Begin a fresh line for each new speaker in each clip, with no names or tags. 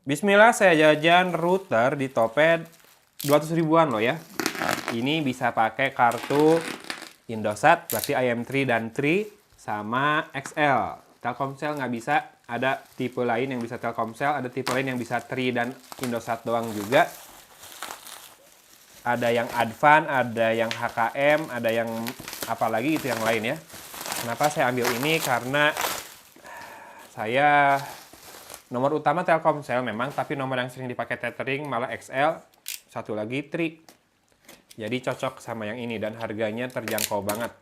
Bismillah, saya jajan router di Topet 200 ribuan loh ya. Ini bisa pakai kartu Indosat, berarti IM3 dan 3 sama XL. Telkomsel nggak bisa, ada tipe lain yang bisa Telkomsel, ada tipe lain yang bisa 3 dan Indosat doang juga. Ada yang Advan, ada yang HKM, ada yang apalagi itu yang lain ya. Kenapa saya ambil ini? Karena saya nomor utama Telkomsel memang, tapi nomor yang sering dipakai tethering malah XL, satu lagi Tri. Jadi cocok sama yang ini dan harganya terjangkau banget.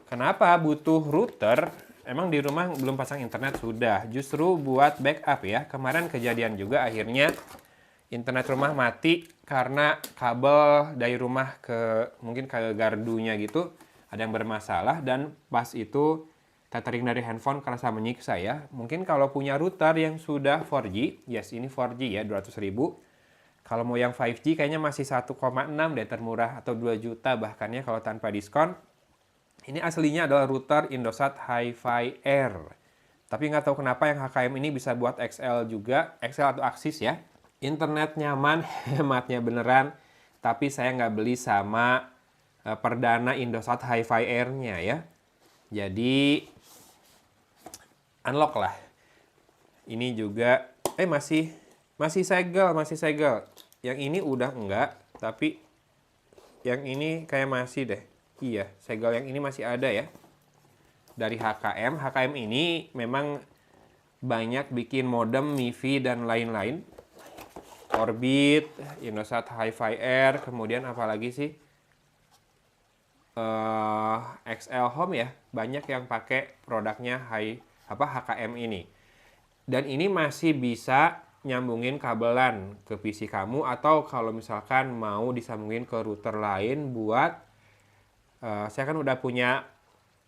Kenapa butuh router? Emang di rumah belum pasang internet? Sudah, justru buat backup ya. Kemarin kejadian juga akhirnya internet rumah mati karena kabel dari rumah ke mungkin ke gardunya gitu ada yang bermasalah, dan pas itu tethering dari handphone kerasa menyiksa ya. Mungkin kalau punya router yang sudah 4G, yes ini 4G ya, 200 ribu. Kalau mau yang 5G kayaknya masih 1,6 deh termurah, atau 2 juta bahkan ya kalau tanpa diskon. Ini aslinya adalah router Indosat HiFi Air. Tapi nggak tahu kenapa yang HKM ini bisa buat XL juga, XL atau Axis ya. Internet nyaman, hematnya beneran. Tapi saya nggak beli sama perdana Indosat HiFi Air-nya ya. Jadi unlock lah. Ini juga masih segel. Yang ini udah enggak, tapi yang ini kayak masih deh. Iya, segel yang ini masih ada ya. Dari HKM. HKM ini memang banyak bikin modem, MiFi dan lain-lain. Orbit, Indosat HiFi Air, kemudian apalagi sih? XL Home ya, banyak yang pakai produknya HKM ini. Dan ini masih bisa nyambungin kabelan ke PC kamu, atau kalau misalkan mau disambungin ke router lain buat saya kan udah punya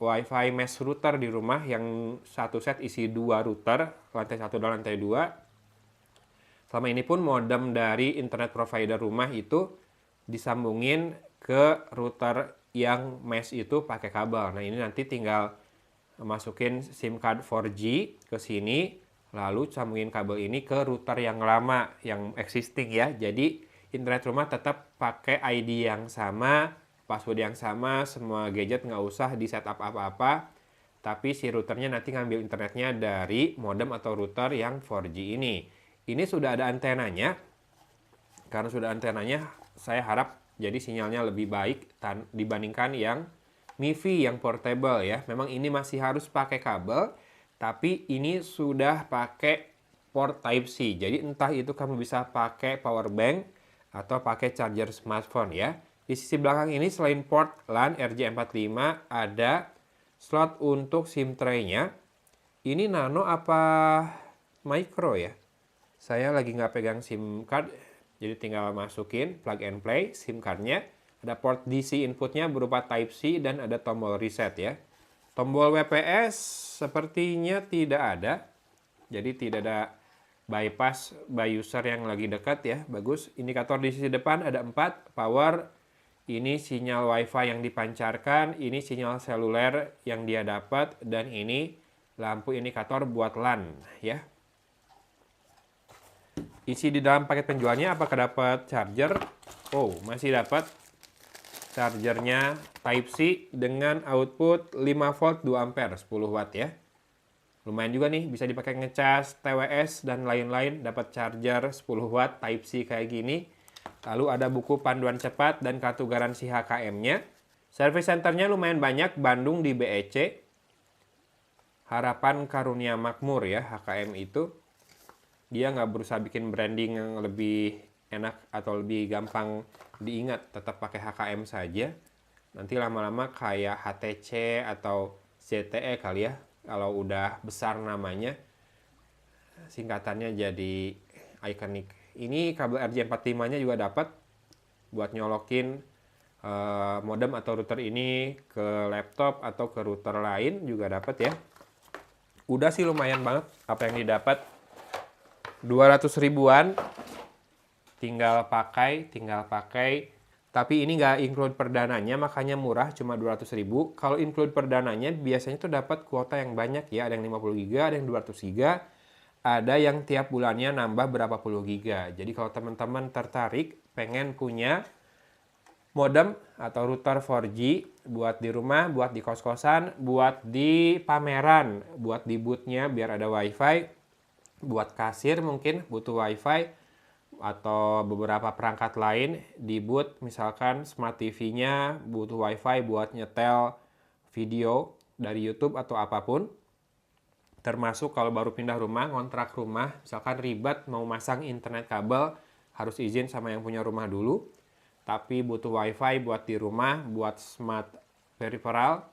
WiFi mesh router di rumah yang satu set isi 2 router, lantai 1 dan lantai 2. Selama ini pun modem dari internet provider rumah itu disambungin ke router yang mesh itu pakai kabel. Nah, ini nanti tinggal masukin SIM card 4G ke sini, lalu sambungin kabel ini ke router yang lama, yang existing ya. Jadi internet rumah tetap pakai ID yang sama, password yang sama, semua gadget nggak usah di setup apa-apa. Tapi si routernya nanti ngambil internetnya dari modem atau router yang 4G ini. Ini sudah ada antenanya. Karena sudah antenanya, saya harap jadi sinyalnya lebih baik dibandingkan yang MiFi yang portable ya. Memang ini masih harus pakai kabel, tapi ini sudah pakai port Type-C. Jadi entah itu kamu bisa pakai power bank atau pakai charger smartphone ya. Di sisi belakang ini selain port LAN RJ45 ada slot untuk SIM tray-nya. Ini nano apa micro ya? Saya lagi nggak pegang SIM card, jadi tinggal masukin plug and play SIM card-nya. Ada port DC inputnya berupa Type-C dan ada tombol reset ya. Tombol WPS sepertinya tidak ada. Jadi tidak ada bypass by user yang lagi dekat ya. Bagus. Indikator di sisi depan ada 4. Power. Ini sinyal WiFi yang dipancarkan. Ini sinyal seluler yang dia dapat. Dan ini lampu indikator buat LAN ya. Isi di dalam paket penjualnya apakah dapat charger? Oh, masih dapat chargernya Type-C dengan output 5 volt 2 ampere 10 watt ya. Lumayan juga nih, bisa dipakai ngecas TWS dan lain-lain. Dapat charger 10 watt Type-C kayak gini. Lalu ada buku panduan cepat dan kartu garansi HKM-nya. Service centernya lumayan banyak, Bandung di BEC. Harapan Karunia Makmur ya, HKM itu. Dia nggak berusaha bikin branding yang lebih enak atau lebih gampang diingat, tetap pakai HKM saja. Nanti lama-lama kayak HTC atau ZTE kali ya, kalau udah besar namanya, singkatannya jadi ikonik. Ini kabel RJ45-nya juga dapat buat nyolokin modem atau router ini ke laptop atau ke router lain juga dapat ya. Udah sih lumayan banget apa yang didapat. 200 ribuan tinggal pakai. Tapi ini nggak include perdananya, makanya murah, cuma 200 ribu. Kalau include perdananya biasanya tuh dapat kuota yang banyak ya, ada yang 50 GB, ada yang 200 GB, ada yang tiap bulannya nambah berapa puluh giga. Jadi kalau teman-teman tertarik pengen punya modem atau router 4G buat di rumah, buat di kos-kosan, buat di pameran, buat di booth-nya biar ada wifi, buat kasir mungkin butuh wifi, atau beberapa perangkat lain di booth, misalkan smart TV-nya butuh wifi buat nyetel video dari YouTube atau apapun. Termasuk kalau baru pindah rumah, ngontrak rumah, misalkan ribet mau masang internet kabel, harus izin sama yang punya rumah dulu. Tapi butuh wifi buat di rumah, buat smart peripheral,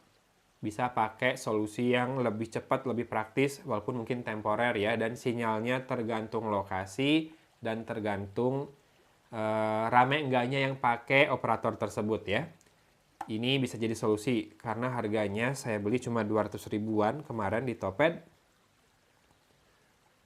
bisa pakai solusi yang lebih cepat, lebih praktis, walaupun mungkin temporer ya. Dan sinyalnya tergantung lokasi dan tergantung rame enggaknya yang pakai operator tersebut ya. Ini bisa jadi solusi, karena harganya saya beli cuma 200 ribuan kemarin di Topet.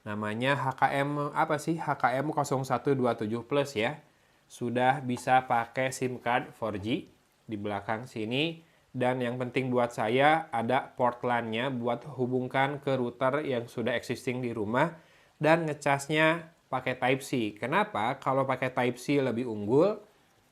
Namanya HKM apa sih? HKM 0127 Plus ya. Sudah bisa pakai SIM card 4G di belakang sini. Dan yang penting buat saya ada port LAN-nya buat hubungkan ke router yang sudah existing di rumah. Dan ngecasnya pakai Type-C. Kenapa? Kalau pakai Type-C lebih unggul.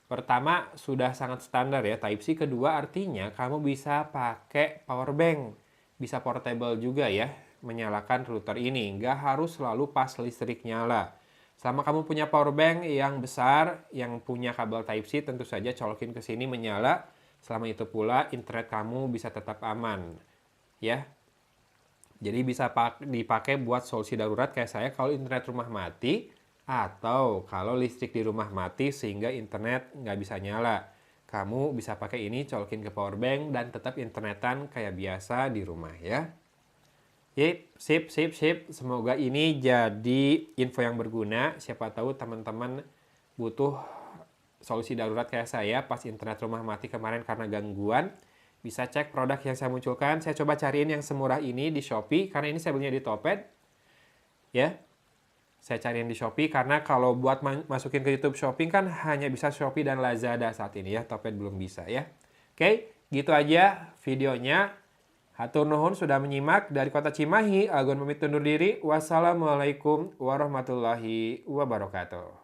Pertama, sudah sangat standar ya Type-C. Kedua, artinya kamu bisa pakai power bank. Bisa portable juga ya, menyalakan router ini. Nggak harus selalu pas listrik nyala. Selama kamu punya power bank yang besar, yang punya kabel Type-C, tentu saja colokin ke sini menyala. Selama itu pula, internet kamu bisa tetap aman. Ya. Jadi bisa dipakai buat solusi darurat kayak saya kalau internet rumah mati, atau kalau listrik di rumah mati sehingga internet nggak bisa nyala. Kamu bisa pakai ini, colokin ke power bank, dan tetap internetan kayak biasa di rumah ya. Yip, sip. Semoga ini jadi info yang berguna. Siapa tahu teman-teman butuh solusi darurat kayak saya pas internet rumah mati kemarin karena gangguan. Bisa cek produk yang saya munculkan. Saya coba cariin yang semurah ini di Shopee, karena ini saya belinya di Topet. Ya, saya cariin di Shopee, karena kalau buat masukin ke YouTube Shopping kan hanya bisa Shopee dan Lazada saat ini ya. Topet belum bisa ya. Oke, gitu aja videonya. Hatur nuhun sudah menyimak. Dari Kota Cimahi, Agun pamit undur diri. Wassalamualaikum warahmatullahi wabarakatuh.